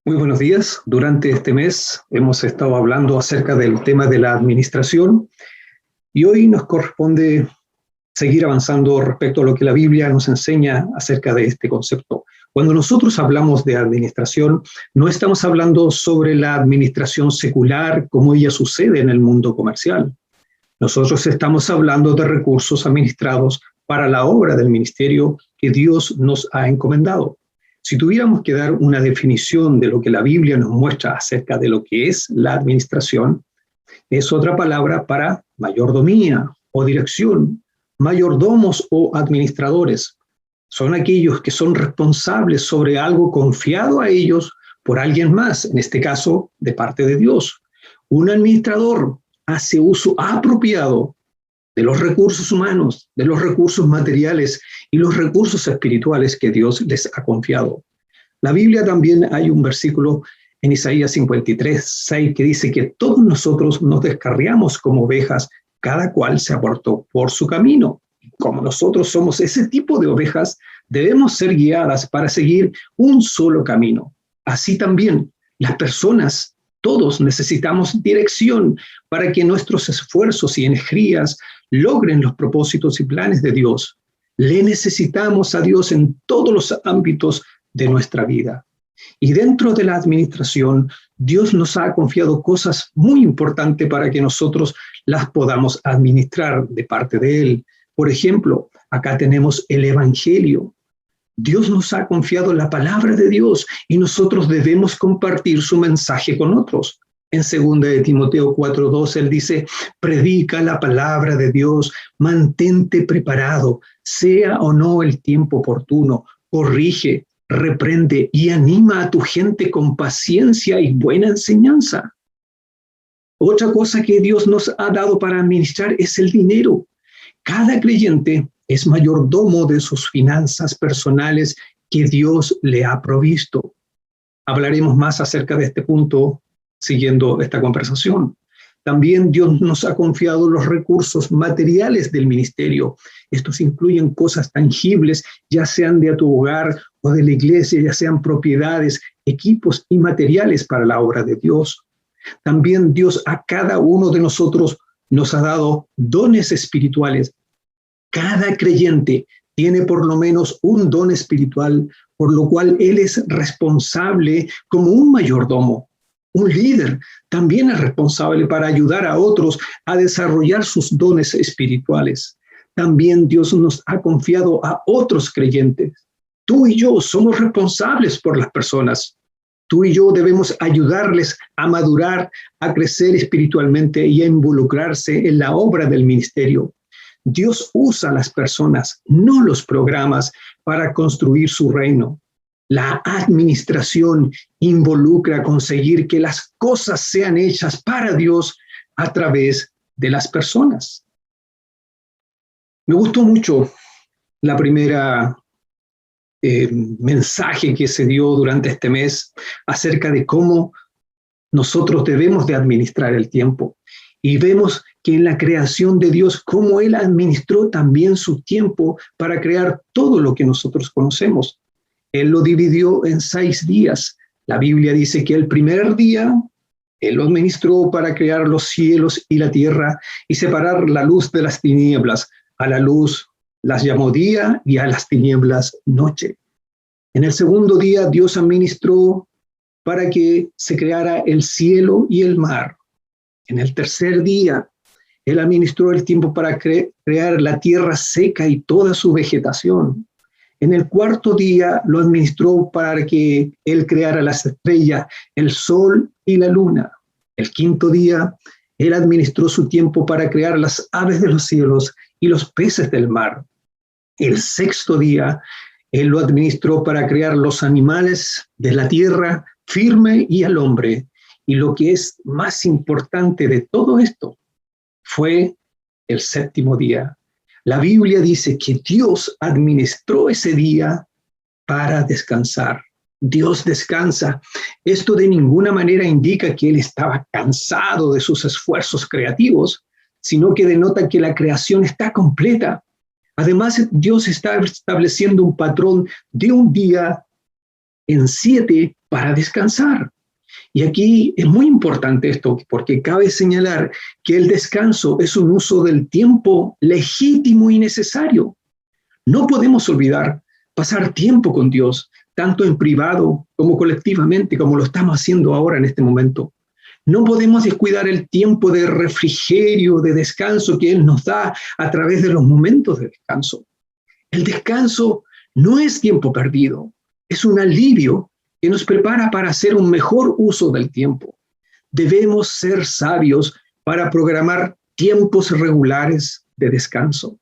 Muy buenos días. Durante este mes hemos estado hablando acerca del tema de la administración y hoy nos corresponde seguir avanzando respecto a lo que la Biblia nos enseña acerca de este concepto. Cuando nosotros hablamos de administración, no estamos hablando sobre la administración secular como ella sucede en el mundo comercial. Nosotros estamos hablando de recursos administrados para la obra del ministerio que Dios nos ha encomendado. Si tuviéramos que dar una definición de lo que la Biblia nos muestra acerca de lo que es la administración, es otra palabra para mayordomía o dirección, mayordomos o administradores. Son aquellos que son responsables sobre algo confiado a ellos por alguien más, en este caso, de parte de Dios. Un administrador hace uso apropiado de los recursos humanos, de los recursos materiales y los recursos espirituales que Dios les ha confiado. La Biblia también hay un versículo en Isaías 53:6 que dice que todos nosotros nos descarriamos como ovejas, cada cual se apartó por su camino. Como nosotros somos ese tipo de ovejas, debemos ser guiadas para seguir un solo camino. Así también, las personas, todos necesitamos dirección para que nuestros esfuerzos y energías logren los propósitos y planes de Dios. Le necesitamos a Dios en todos los ámbitos de nuestra vida. Y dentro de la administración, Dios nos ha confiado cosas muy importantes para que nosotros las podamos administrar de parte de Él. Por ejemplo, acá tenemos el Evangelio. Dios nos ha confiado la palabra de Dios y nosotros debemos compartir su mensaje con otros. En 2 de Timoteo 4:2, él dice, predica la palabra de Dios, mantente preparado, sea o no el tiempo oportuno, corrige, reprende y anima a tu gente con paciencia y buena enseñanza. Otra cosa que Dios nos ha dado para administrar es el dinero. Cada creyente es mayordomo de sus finanzas personales que Dios le ha provisto. Hablaremos más acerca de este punto siguiendo esta conversación. También Dios nos ha confiado los recursos materiales del ministerio. Estos incluyen cosas tangibles, ya sean de tu hogar o de la iglesia, ya sean propiedades, equipos y materiales para la obra de Dios. También Dios a cada uno de nosotros nos ha dado dones espirituales. Cada creyente tiene por lo menos un don espiritual, por lo cual él es responsable como un mayordomo. Un líder también es responsable para ayudar a otros a desarrollar sus dones espirituales. También Dios nos ha confiado a otros creyentes. Tú y yo somos responsables por las personas. Tú y yo debemos ayudarles a madurar, a crecer espiritualmente y a involucrarse en la obra del ministerio. Dios usa a las personas, no los programas, para construir su reino. La administración involucra conseguir que las cosas sean hechas para Dios a través de las personas. Me gustó mucho la primera mensaje que se dio durante este mes acerca de cómo nosotros debemos de administrar el tiempo. Y vemos que en la creación de Dios, cómo Él administró también su tiempo para crear todo lo que nosotros conocemos. Él lo dividió en 6 días. La Biblia dice que el primer día Él lo administró para crear los cielos y la tierra y separar la luz de las tinieblas. A la luz las llamó día y a las tinieblas noche. En el segundo día Dios administró para que se creara el cielo y el mar. En el tercer día Él administró el tiempo para crear la tierra seca y toda su vegetación. En el cuarto día lo administró para que Él creara las estrellas, el sol y la luna. El quinto día Él administró su tiempo para crear las aves de los cielos y los peces del mar. El sexto día Él lo administró para crear los animales de la tierra firme y al hombre. Y lo que es más importante de todo esto fue el séptimo día. La Biblia dice que Dios administró ese día para descansar. Dios descansa. Esto de ninguna manera indica que Él estaba cansado de sus esfuerzos creativos, sino que denota que la creación está completa. Además, Dios está estableciendo un patrón de un día en 7 para descansar. Y aquí es muy importante esto, porque cabe señalar que el descanso es un uso del tiempo legítimo y necesario. No podemos olvidar pasar tiempo con Dios, tanto en privado como colectivamente, como lo estamos haciendo ahora en este momento. No podemos descuidar el tiempo de refrigerio, de descanso que Él nos da a través de los momentos de descanso. El descanso no es tiempo perdido, es un alivio que nos prepara para hacer un mejor uso del tiempo. Debemos ser sabios para programar tiempos regulares de descanso.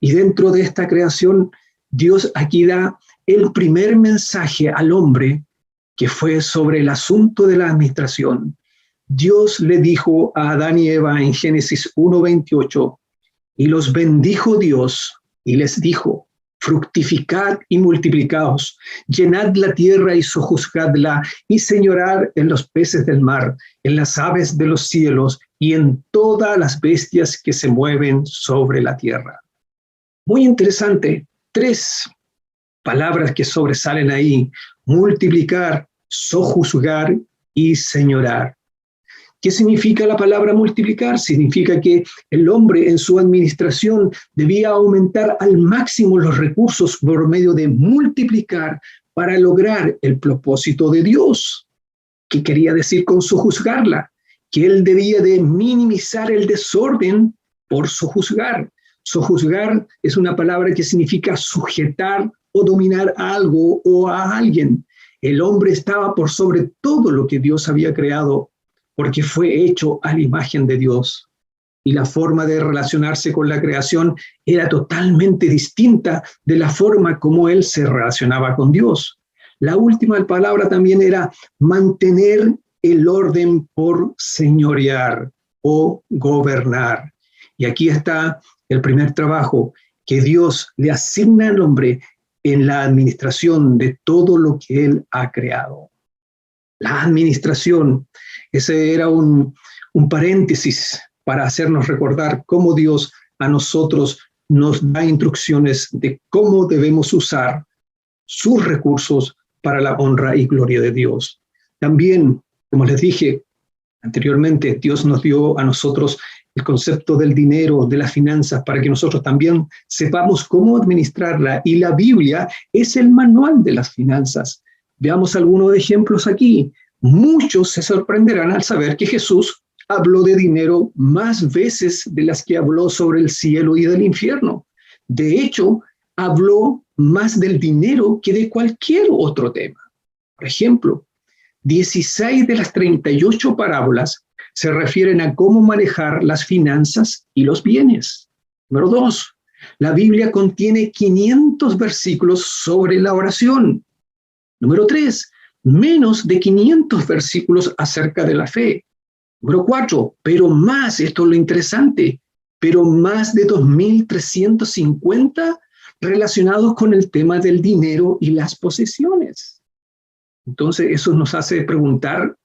Y dentro de esta creación, Dios aquí da el primer mensaje al hombre, que fue sobre el asunto de la administración. Dios le dijo a Adán y Eva en Génesis 1:28, y los bendijo Dios y les dijo: fructificad y multiplicaos, llenad la tierra y sojuzgadla, y señorad en los peces del mar, en las aves de los cielos y en todas las bestias que se mueven sobre la tierra. Muy interesante, 3 palabras que sobresalen ahí: multiplicar, sojuzgar y señorar. ¿Qué significa la palabra multiplicar? Significa que el hombre en su administración debía aumentar al máximo los recursos por medio de multiplicar para lograr el propósito de Dios. ¿Qué quería decir con sojuzgarla? Que él debía de minimizar el desorden por sojuzgar. Sojuzgar es una palabra que significa sujetar o dominar a algo o a alguien. El hombre estaba por sobre todo lo que Dios había creado, porque fue hecho a la imagen de Dios. Y la forma de relacionarse con la creación era totalmente distinta de la forma como él se relacionaba con Dios. La última palabra también era mantener el orden por señorear o gobernar. Y aquí está el primer trabajo que Dios le asigna al hombre en la administración de todo lo que él ha creado. La administración, ese era un paréntesis para hacernos recordar cómo Dios a nosotros nos da instrucciones de cómo debemos usar sus recursos para la honra y gloria de Dios. También, como les dije anteriormente, Dios nos dio a nosotros el concepto del dinero, de las finanzas, para que nosotros también sepamos cómo administrarla. Y la Biblia es el manual de las finanzas. Veamos algunos ejemplos aquí. Muchos se sorprenderán al saber que Jesús habló de dinero más veces de las que habló sobre el cielo y del infierno. De hecho, habló más del dinero que de cualquier otro tema. Por ejemplo, 16 de las 38 parábolas se refieren a cómo manejar las finanzas y los bienes. Número 2, la Biblia contiene 500 versículos sobre la oración. Número 3, menos de 500 versículos acerca de la fe. Número 4, pero más, esto es lo interesante, pero más de 2.350 relacionados con el tema del dinero y las posesiones. Entonces, eso nos hace preguntar,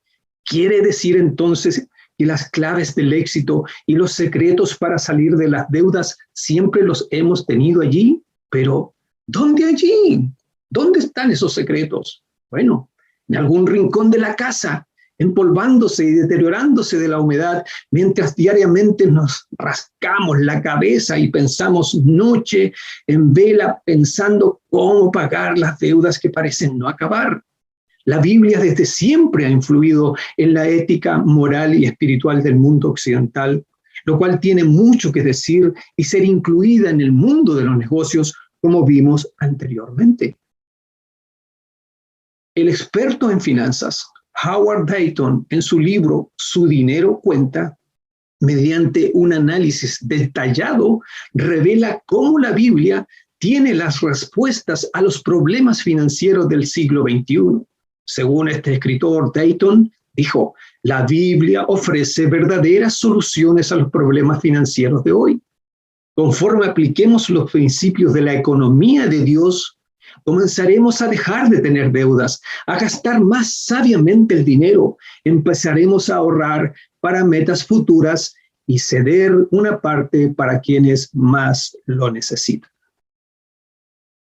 ¿quiere decir entonces que las claves del éxito y los secretos para salir de las deudas siempre los hemos tenido allí? Pero, ¿dónde allí? ¿Dónde están esos secretos? Bueno, en algún rincón de la casa, empolvándose y deteriorándose de la humedad, mientras diariamente nos rascamos la cabeza y pensamos noche en vela pensando cómo pagar las deudas que parecen no acabar. La Biblia desde siempre ha influido en la ética moral y espiritual del mundo occidental, lo cual tiene mucho que decir y ser incluida en el mundo de los negocios, como vimos anteriormente. El experto en finanzas, Howard Dayton, en su libro Su dinero cuenta, mediante un análisis detallado, revela cómo la Biblia tiene las respuestas a los problemas financieros del siglo XXI. Según este escritor, Dayton dijo, la Biblia ofrece verdaderas soluciones a los problemas financieros de hoy. Conforme apliquemos los principios de la economía de Dios, comenzaremos a dejar de tener deudas, a gastar más sabiamente el dinero, empezaremos a ahorrar para metas futuras y ceder una parte para quienes más lo necesitan.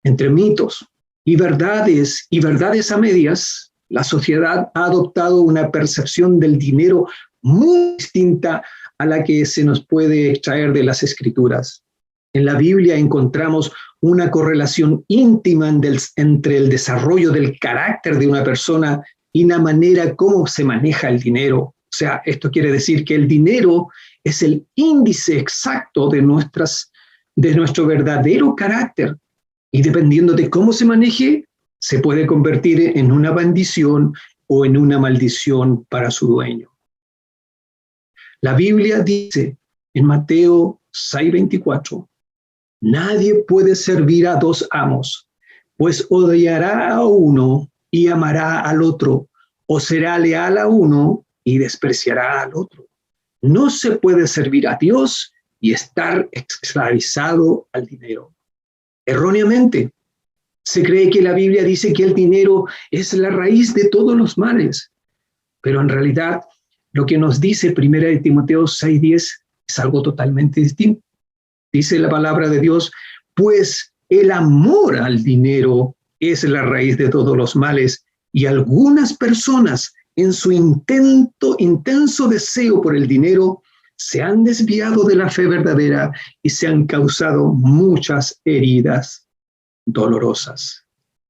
Entre mitos y verdades a medias, la sociedad ha adoptado una percepción del dinero muy distinta a la que se nos puede extraer de las Escrituras. En la Biblia encontramos una correlación íntima entre el desarrollo del carácter de una persona y la manera como se maneja el dinero. O sea, esto quiere decir que el dinero es el índice exacto de nuestro verdadero carácter. Y dependiendo de cómo se maneje, se puede convertir en una bendición o en una maldición para su dueño. La Biblia dice en Mateo 6:24, nadie puede servir a dos amos, pues odiará a uno y amará al otro, o será leal a uno y despreciará al otro. No se puede servir a Dios y estar esclavizado al dinero. Erróneamente, se cree que la Biblia dice que el dinero es la raíz de todos los males, pero en realidad lo que nos dice 1 Timoteo 6:10 es algo totalmente distinto. Dice la palabra de Dios, pues el amor al dinero es la raíz de todos los males, y algunas personas en su intenso deseo por el dinero se han desviado de la fe verdadera y se han causado muchas heridas dolorosas.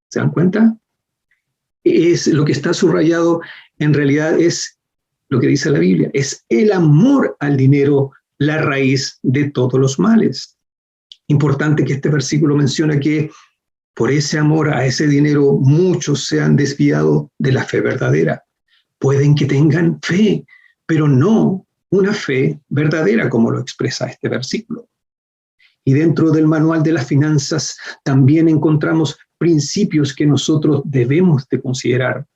¿Se dan cuenta? Es lo que está subrayado, en realidad es lo que dice la Biblia, es el amor al dinero la raíz de todos los males. Importante que este versículo menciona que por ese amor a ese dinero muchos se han desviado de la fe verdadera. Pueden que tengan fe, pero no una fe verdadera, como lo expresa este versículo. Y dentro del manual de las finanzas también encontramos principios que nosotros debemos de considerar.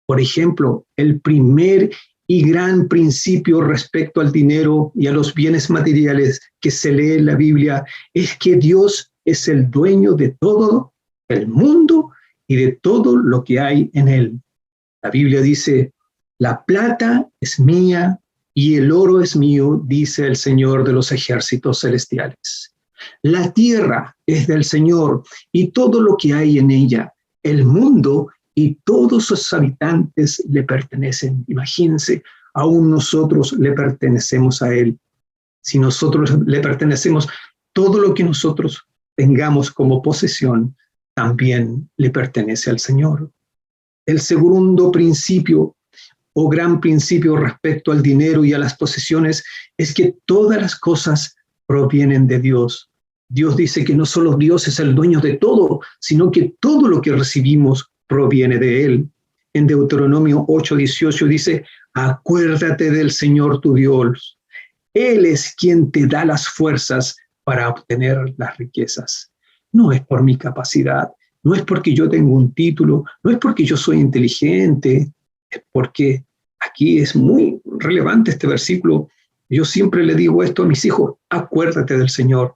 Por ejemplo, el primer y gran principio respecto al dinero y a los bienes materiales que se lee en la Biblia es que Dios es el dueño de todo el mundo y de todo lo que hay en él. La Biblia dice, la plata es mía y el oro es mío, dice el Señor de los ejércitos celestiales. La tierra es del Señor y todo lo que hay en ella, el mundo y todos sus habitantes le pertenecen. Imagínense, aún nosotros le pertenecemos a Él. Si nosotros le pertenecemos, todo lo que nosotros tengamos como posesión también le pertenece al Señor. El segundo principio o gran principio respecto al dinero y a las posesiones es que todas las cosas provienen de Dios. Dios dice que no solo Dios es el dueño de todo, sino que todo lo que recibimos proviene de Él. En Deuteronomio 8:18 dice, acuérdate del Señor tu Dios. Él es quien te da las fuerzas para obtener las riquezas. No es por mi capacidad, no es porque yo tengo un título, no es porque yo soy inteligente, es porque aquí es muy relevante este versículo. Yo siempre le digo esto a mis hijos, acuérdate del Señor.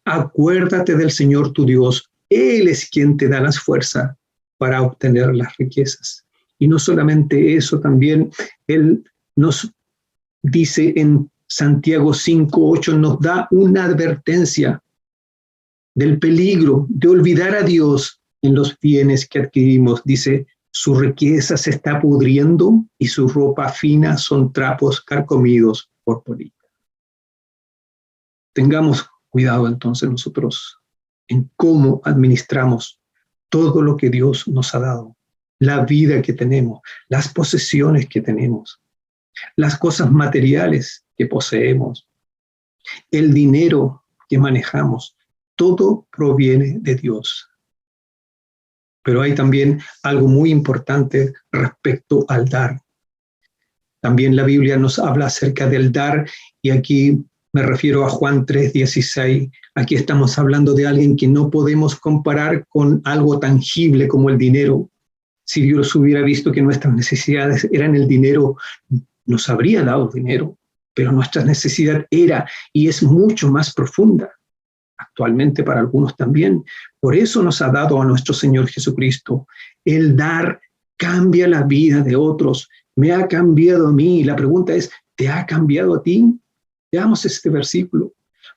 Acuérdate del Señor tu Dios. Él es quien te da las fuerzas para obtener las riquezas. Y no solamente eso, también Él nos dice en Santiago 5:8, nos da una advertencia del peligro de olvidar a Dios en los bienes que adquirimos. Dice, su riqueza se está pudriendo y su ropa fina son trapos carcomidos por polilla. Tengamos cuidado entonces nosotros en cómo administramos todo lo que Dios nos ha dado, la vida que tenemos, las posesiones que tenemos, las cosas materiales que poseemos, el dinero que manejamos, todo proviene de Dios. Pero hay también algo muy importante respecto al dar. También la Biblia nos habla acerca del dar, y aquí me refiero a Juan 3:16. Aquí estamos hablando de alguien que no podemos comparar con algo tangible como el dinero. Si Dios hubiera visto que nuestras necesidades eran el dinero, nos habría dado dinero, pero nuestra necesidad era y es mucho más profunda. Actualmente para algunos también. Por eso nos ha dado a nuestro Señor Jesucristo. El dar cambia la vida de otros. Me ha cambiado a mí. La pregunta es, ¿te ha cambiado a ti? Veamos este versículo.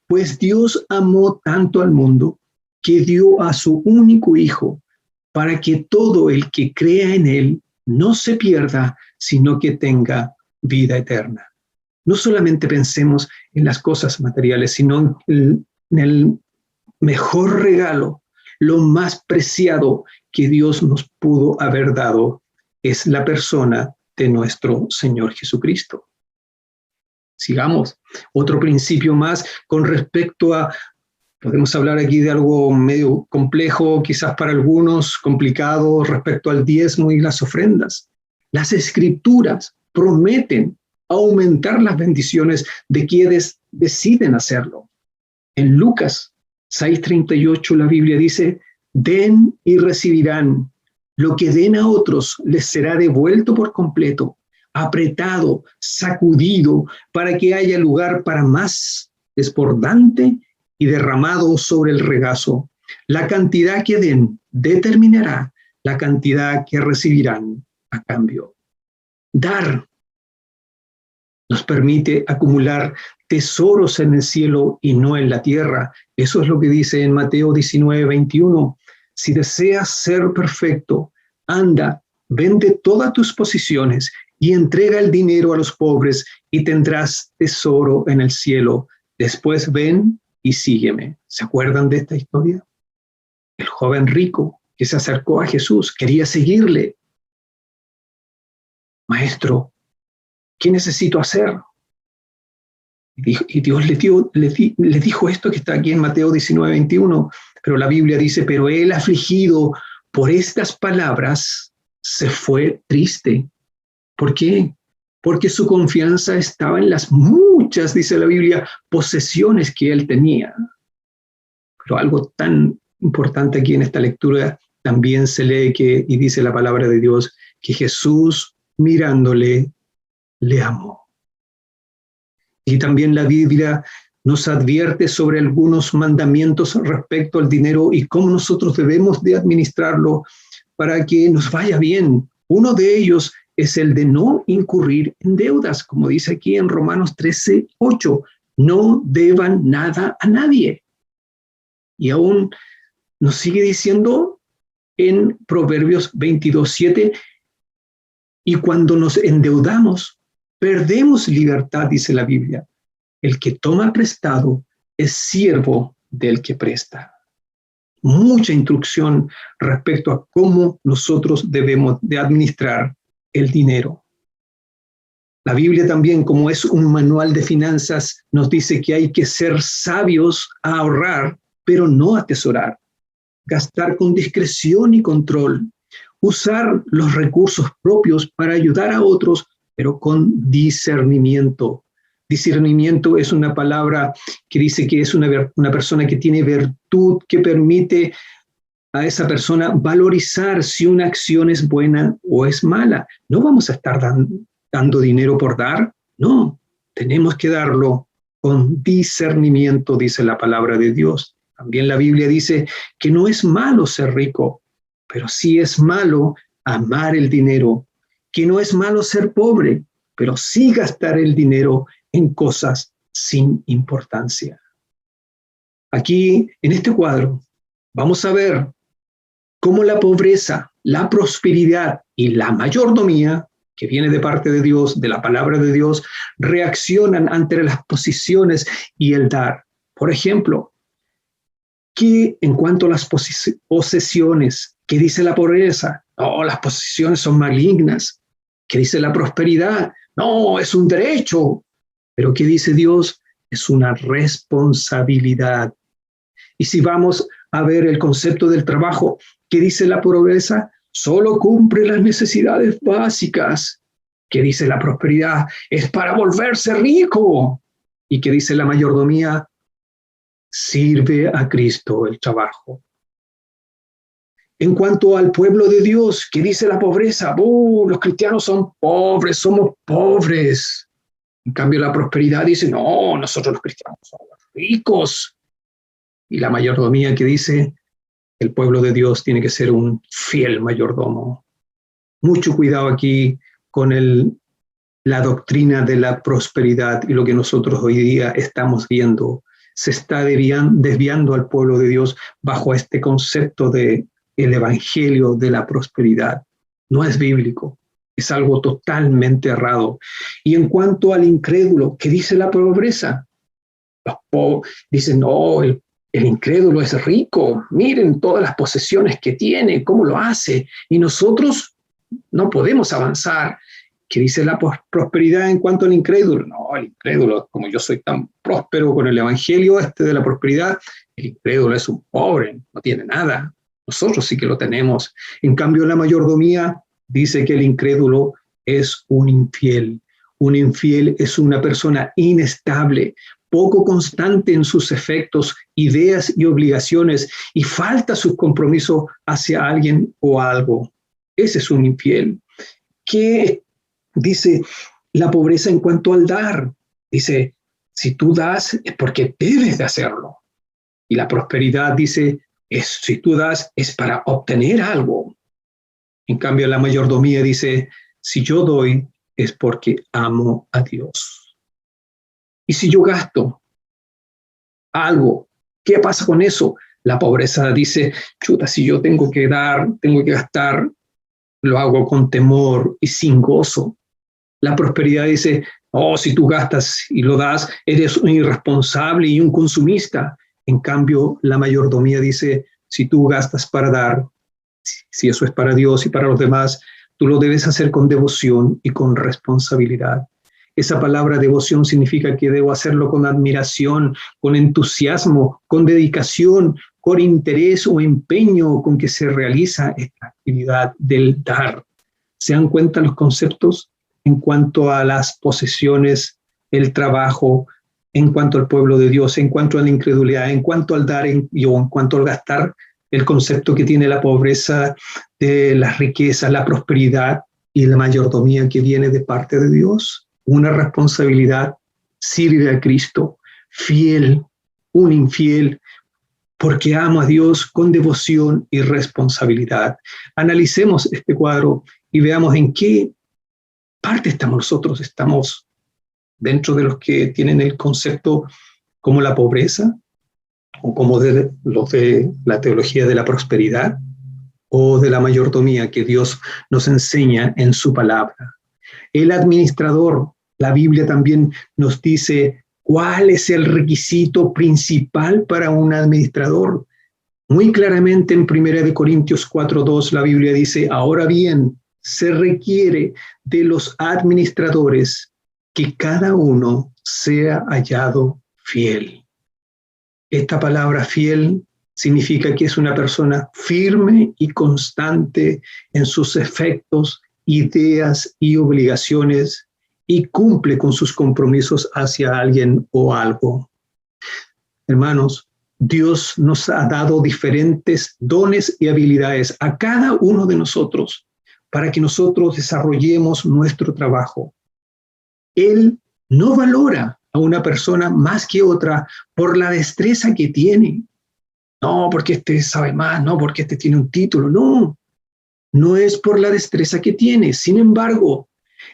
Pues Dios amó tanto al mundo que dio a su único Hijo para que todo el que crea en Él no se pierda, sino que tenga vida eterna. No solamente pensemos en las cosas materiales, sino en el mejor regalo, lo más preciado que Dios nos pudo haber dado, es la persona de nuestro Señor Jesucristo. Sigamos. Otro principio más con respecto a, podemos hablar aquí de algo medio complejo, quizás para algunos, complicado, respecto al diezmo y las ofrendas. Las Escrituras prometen aumentar las bendiciones de quienes deciden hacerlo. En Lucas 6:38 la Biblia dice, den y recibirán, lo que den a otros les será devuelto por completo, apretado, sacudido, para que haya lugar para más, desbordante y derramado sobre el regazo. La cantidad que den determinará la cantidad que recibirán a cambio. Dar nos permite acumular tesoros en el cielo y no en la tierra. Eso es lo que dice en Mateo 19:21. Si deseas ser perfecto, anda, vende todas tus posesiones y entrega el dinero a los pobres y tendrás tesoro en el cielo. Después ven y sígueme. ¿Se acuerdan de esta historia? El joven rico que se acercó a Jesús, quería seguirle. Maestro, ¿qué necesito hacer? Y Dios le dijo esto que está aquí en Mateo 19:21, pero la Biblia dice, pero él afligido por estas palabras se fue triste. ¿Por qué? Porque su confianza estaba en las muchas, dice la Biblia, posesiones que él tenía. Pero algo tan importante aquí en esta lectura también se lee y dice la palabra de Dios, que Jesús mirándole, le amó. Y también la Biblia nos advierte sobre algunos mandamientos respecto al dinero y cómo nosotros debemos de administrarlo para que nos vaya bien. Uno de ellos es el de no incurrir en deudas, como dice aquí en Romanos 13:8. No deban nada a nadie. Y aún nos sigue diciendo en Proverbios 22:7, y cuando nos endeudamos, perdemos libertad, dice la Biblia. El que toma prestado es siervo del que presta. Mucha instrucción respecto a cómo nosotros debemos de administrar el dinero. La Biblia también, como es un manual de finanzas, nos dice que hay que ser sabios a ahorrar, pero no atesorar. Gastar con discreción y control. Usar los recursos propios para ayudar a otros, pero con discernimiento. Discernimiento es una palabra que dice que es una persona que tiene virtud, que permite a esa persona valorizar si una acción es buena o es mala. No vamos a estar dando dinero por dar, no. Tenemos que darlo con discernimiento, dice la palabra de Dios. También la Biblia dice que no es malo ser rico, pero sí es malo amar el dinero, que no es malo ser pobre, pero sí gastar el dinero en cosas sin importancia. Aquí, en este cuadro, vamos a ver cómo la pobreza, la prosperidad y la mayordomía, que viene de parte de Dios, de la palabra de Dios, reaccionan ante las posiciones y el dar. Por ejemplo, que en cuanto a las posesiones, ¿qué dice la pobreza? No, las posesiones son malignas. ¿Qué dice la prosperidad? No, es un derecho. Pero ¿qué dice Dios? Es una responsabilidad. Y si vamos a ver el concepto del trabajo, ¿qué dice la pobreza? Solo cumple las necesidades básicas. ¿Qué dice la prosperidad? Es para volverse rico. ¿Y qué dice la mayordomía? Sirve a Cristo el trabajo. En cuanto al pueblo de Dios, ¿qué dice la pobreza? Los cristianos son pobres, somos pobres. En cambio, la prosperidad dice, no, nosotros los cristianos somos ricos. Y la mayordomía que dice, el pueblo de Dios tiene que ser un fiel mayordomo. Mucho cuidado aquí con la doctrina de la prosperidad y lo que nosotros hoy día estamos viendo se está desviando al pueblo de Dios bajo este concepto de el evangelio de la prosperidad. No es bíblico, es algo totalmente errado. Y en cuanto al incrédulo, ¿qué dice la pobreza? Los pobres dicen, no, el incrédulo es rico, miren todas las posesiones que tiene, cómo lo hace, y nosotros no podemos avanzar. ¿Qué dice la prosperidad en cuanto al incrédulo? No, el incrédulo, como yo soy tan próspero con el evangelio de la prosperidad, el incrédulo es un pobre, no tiene nada. Nosotros sí que lo tenemos. En cambio, la mayordomía dice que el incrédulo es un infiel. Un infiel es una persona inestable, poco constante en sus efectos, ideas y obligaciones, y falta sus compromisos hacia alguien o algo. Ese es un infiel. ¿Qué dice la pobreza en cuanto al dar? Dice, si tú das es porque debes de hacerlo. Y la prosperidad dice, si tú das es para obtener algo. En cambio, la mayordomía dice, si yo doy es porque amo a Dios. Y si yo gasto algo, ¿qué pasa con eso? La pobreza dice, chuta, si yo tengo que dar, tengo que gastar, lo hago con temor y sin gozo. La prosperidad dice, oh, si tú gastas y lo das, eres un irresponsable y un consumista. En cambio, la mayordomía dice, si tú gastas para dar, si eso es para Dios y para los demás, tú lo debes hacer con devoción y con responsabilidad. Esa palabra devoción significa que debo hacerlo con admiración, con entusiasmo, con dedicación, con interés o empeño con que se realiza esta actividad del dar. ¿Se dan cuenta los conceptos en cuanto a las posesiones, el trabajo, en cuanto al pueblo de Dios, en cuanto a la incredulidad, en cuanto al dar o en cuanto al gastar? El concepto que tiene la pobreza, de las riquezas, la prosperidad y la mayordomía que viene de parte de Dios. Una responsabilidad, sirve a Cristo, fiel, un infiel, porque amo a Dios con devoción y responsabilidad. Analicemos este cuadro y veamos en qué parte estamos nosotros. ¿Estamos dentro de los que tienen el concepto como la pobreza, o como de los de la teología de la prosperidad, o de la mayordomía que Dios nos enseña en su palabra? El administrador, la Biblia también nos dice cuál es el requisito principal para un administrador. Muy claramente en 1 Corintios 4:2 la Biblia dice, ahora bien, se requiere de los administradores que cada uno sea hallado fiel. Esta palabra fiel significa que es una persona firme y constante en sus efectos, ideas y obligaciones, y cumple con sus compromisos hacia alguien o algo. Hermanos, Dios nos ha dado diferentes dones y habilidades a cada uno de nosotros para que nosotros desarrollemos nuestro trabajo. Él no valora a una persona más que otra por la destreza que tiene. No, porque este sabe más, no, porque este tiene un título. No, no es por la destreza que tiene. Sin embargo,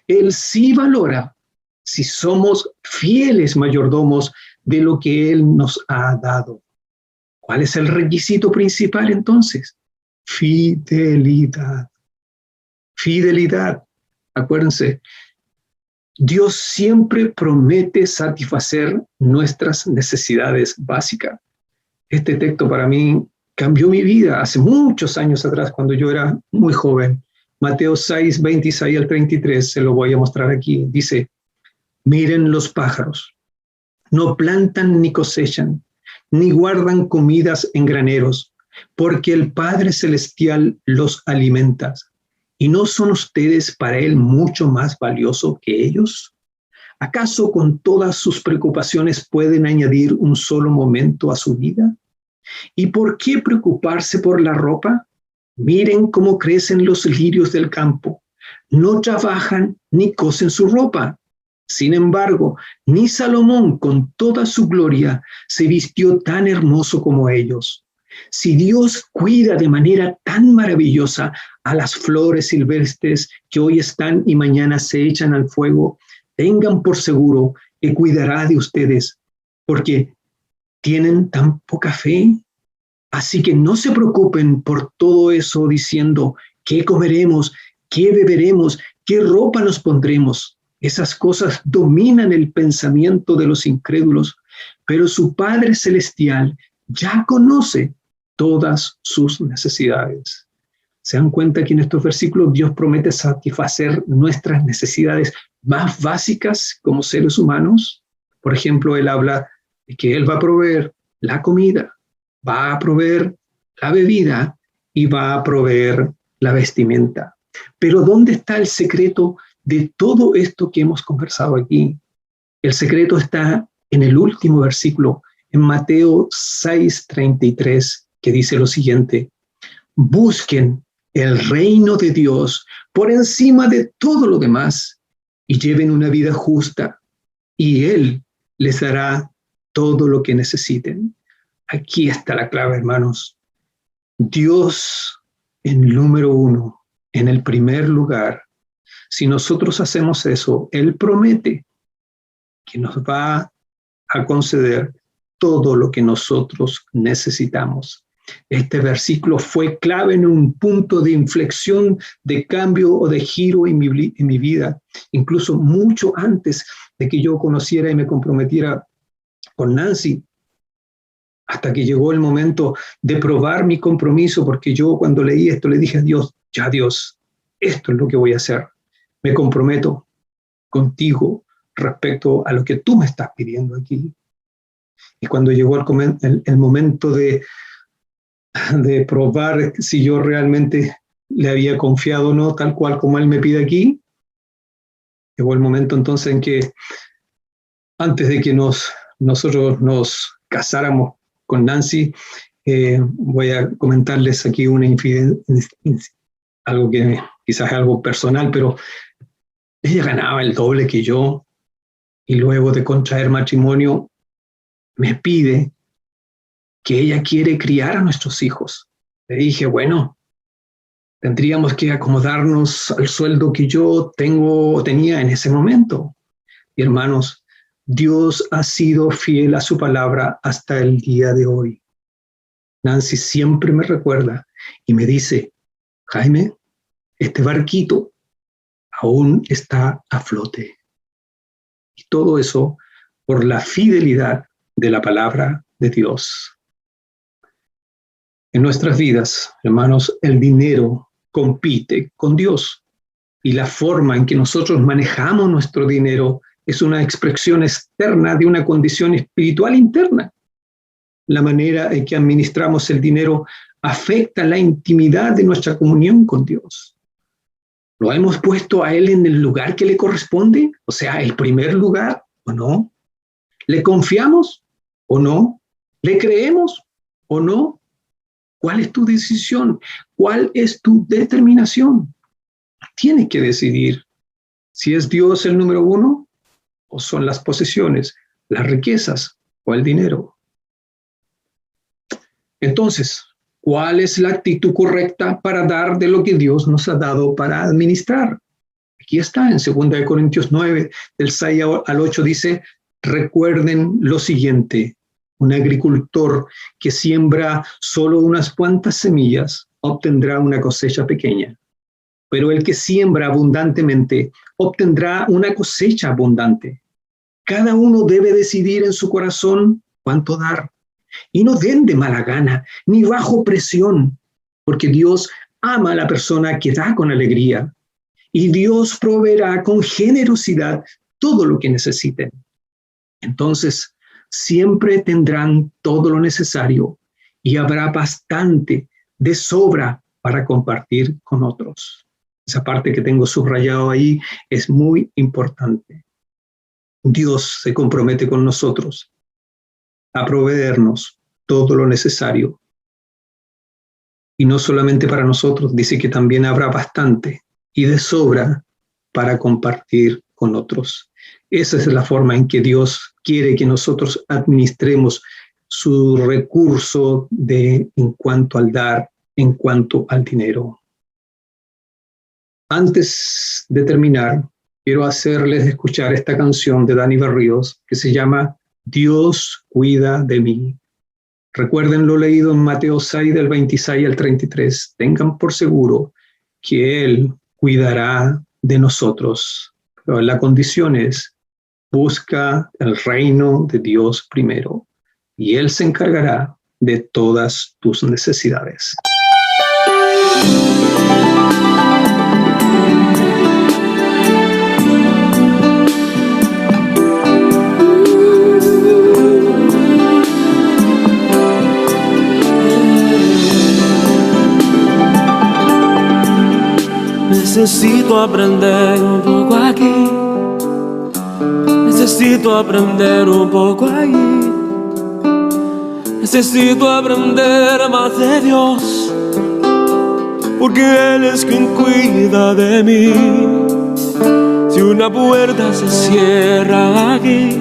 Él sí valora si somos fieles mayordomos de lo que Él nos ha dado. ¿Cuál es el requisito principal entonces? Fidelidad. Fidelidad. Acuérdense, Dios siempre promete satisfacer nuestras necesidades básicas. Este texto para mí cambió mi vida hace muchos años atrás, cuando yo era muy joven. Mateo 6, 26 al 33, se lo voy a mostrar aquí. Dice, miren los pájaros, no plantan ni cosechan, ni guardan comidas en graneros, porque el Padre Celestial los alimenta. ¿Y no son ustedes para Él mucho más valiosos que ellos? ¿Acaso con todas sus preocupaciones pueden añadir un solo momento a su vida? ¿Y por qué preocuparse por la ropa? Miren cómo crecen los lirios del campo. No trabajan ni cosen su ropa. Sin embargo, ni Salomón con toda su gloria se vistió tan hermoso como ellos. Si Dios cuida de manera tan maravillosa a las flores silvestres que hoy están y mañana se echan al fuego, tengan por seguro que cuidará de ustedes, porque tienen tan poca fe. Así que no se preocupen por todo eso diciendo, ¿qué comeremos? ¿Qué beberemos? ¿Qué ropa nos pondremos? Esas cosas dominan el pensamiento de los incrédulos, pero su Padre Celestial ya conoce todas sus necesidades. ¿Se dan cuenta que en estos versículos Dios promete satisfacer nuestras necesidades más básicas como seres humanos? Por ejemplo, Él habla de que Él va a proveer la comida, va a proveer la bebida y va a proveer la vestimenta. Pero ¿dónde está el secreto de todo esto que hemos conversado aquí? El secreto está en el último versículo, en Mateo 6:33, que dice lo siguiente: busquen el reino de Dios por encima de todo lo demás y lleven una vida justa, y Él les dará todo lo que necesiten. Aquí está la clave, hermanos. Dios en número uno, en el primer lugar. Si nosotros hacemos eso, Él promete que nos va a conceder todo lo que nosotros necesitamos. Este versículo fue clave en un punto de inflexión, de cambio o de giro en mi vida, incluso mucho antes de que yo conociera y me comprometiera con Nancy, hasta que llegó el momento de probar mi compromiso, porque yo cuando leí esto le dije a Dios, ya Dios, esto es lo que voy a hacer. Me comprometo contigo respecto a lo que tú me estás pidiendo aquí. Y cuando llegó el momento de probar si yo realmente le había confiado o no, tal cual como Él me pide aquí, llegó el momento entonces en que antes de que nosotros nos casáramos con Nancy, voy a comentarles aquí una algo que quizás es algo personal, pero ella ganaba el doble que yo, y luego de contraer matrimonio me pide que ella quiere criar a nuestros hijos. Le dije, bueno, tendríamos que acomodarnos al sueldo que yo tenía en ese momento. Y hermanos, Dios ha sido fiel a su palabra hasta el día de hoy. Nancy siempre me recuerda y me dice, Jaime, este barquito aún está a flote. Y todo eso por la fidelidad de la palabra de Dios. En nuestras vidas, hermanos, el dinero compite con Dios. Y la forma en que nosotros manejamos nuestro dinero es una expresión externa de una condición espiritual interna. La manera en que administramos el dinero afecta la intimidad de nuestra comunión con Dios. ¿Lo hemos puesto a Él en el lugar que le corresponde? O sea, el primer lugar, ¿o no? ¿Le confiamos o no? ¿Le creemos o no? ¿Cuál es tu decisión? ¿Cuál es tu determinación? Tienes que decidir si es Dios el número uno o son las posesiones, las riquezas o el dinero. Entonces, ¿cuál es la actitud correcta para dar de lo que Dios nos ha dado para administrar? Aquí está, en 2 Corintios 9, del 6 al 8 dice, recuerden lo siguiente, un agricultor que siembra solo unas cuantas semillas obtendrá una cosecha pequeña, pero el que siembra abundantemente obtendrá una cosecha abundante. Cada uno debe decidir en su corazón cuánto dar, y no den de mala gana, ni bajo presión, porque Dios ama a la persona que da con alegría, y Dios proveerá con generosidad todo lo que necesiten. Entonces, siempre tendrán todo lo necesario y habrá bastante de sobra para compartir con otros. Esa parte que tengo subrayado ahí es muy importante. Dios se compromete con nosotros a proveernos todo lo necesario. Y no solamente para nosotros, dice que también habrá bastante y de sobra para compartir con otros. Esa es la forma en que Dios quiere que nosotros administremos su recurso en cuanto al dar, en cuanto al dinero. Antes de terminar, quiero hacerles escuchar esta canción de Dani Barrios que se llama Dios cuida de mí. Recuerden lo leído en Mateo 6, del 26 al 33. Tengan por seguro que Él cuidará de nosotros. Pero la condición es, busca el reino de Dios primero y Él se encargará de todas tus necesidades. Necesito aprender un poco aquí, necesito aprender un poco allí, necesito aprender más de Dios, porque Él es quien cuida de mí. Si una puerta se cierra aquí,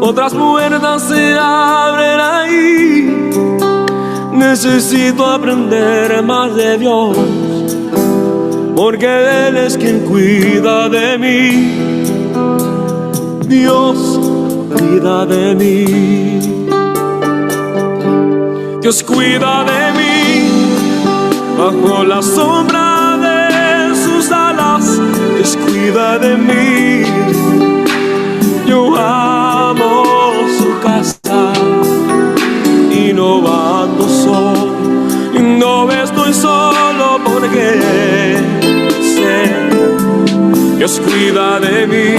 otras puertas se abren ahí. Necesito aprender más de Dios, porque Él es quien cuida de mí. Dios cuida de mí. Dios cuida de mí bajo la sombra de sus alas. Dios cuida de mí. Yo amo su casa y no ando solo. Y no estoy solo porque sé, Dios cuida de mí.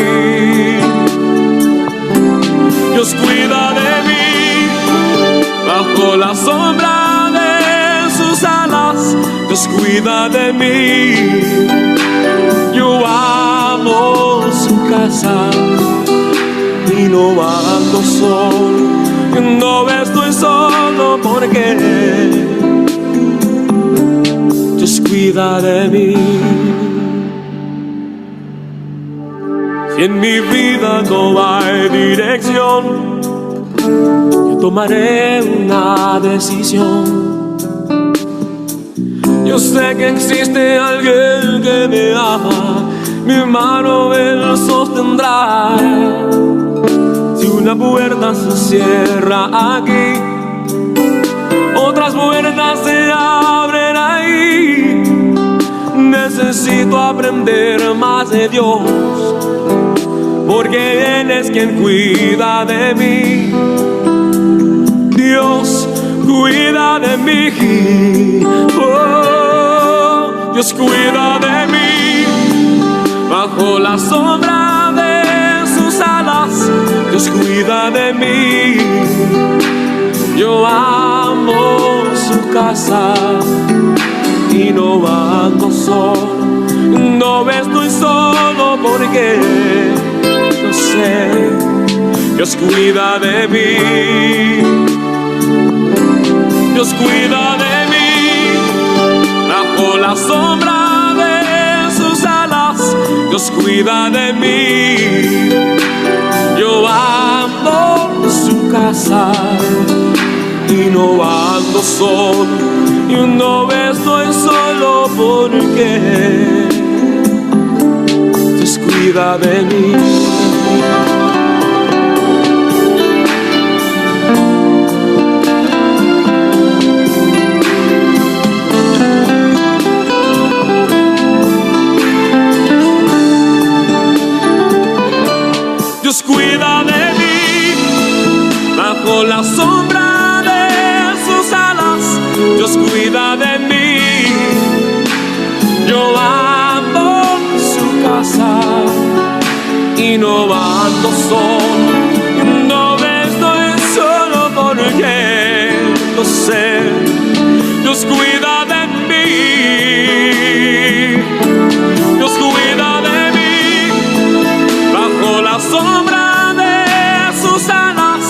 Dios cuida de mí bajo la sombra de sus alas. Dios cuida de mí. Yo amo su casa y no ando solo. No estoy solo porque Dios cuida de mí. Si en mi vida no hay dirección, yo tomaré una decisión. Yo sé que existe alguien que me ama, mi mano Él sostendrá. Si una puerta se cierra aquí, otras puertas se abren ahí. Necesito aprender más de Dios, porque Él es quien cuida de mí. Dios cuida de mí. Oh, Dios cuida de mí bajo la sombra de sus alas. Dios cuida de mí. Yo amo su casa y no ando solo. No estoy solo porque yo sé, Dios cuida de mí. Dios cuida de mí bajo la sombra de sus alas. Dios cuida de mí. Yo amo su casa y no ando solo. Y no estoy solo porque Dios cuida de mí. Dios cuida de mí bajo la sombra de sus alas. Dios cuida de mí. Yo amo su casa y no ando solo. No estoy solo porque lo sé. Dios cuida de mí. Dios cuida de mí bajo la sombra de sus alas.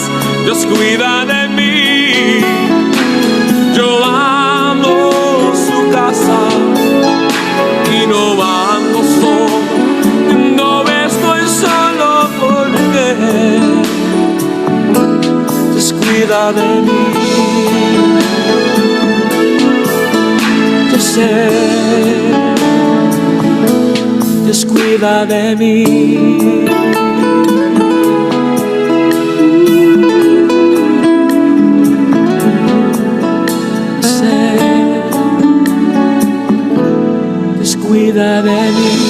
Dios cuida de mí. Yo amo su casa y no ando solo. No estoy solo porque Dios cuida descuida de mí. Yo sé, descuida de mí. Sé, descuida de mí.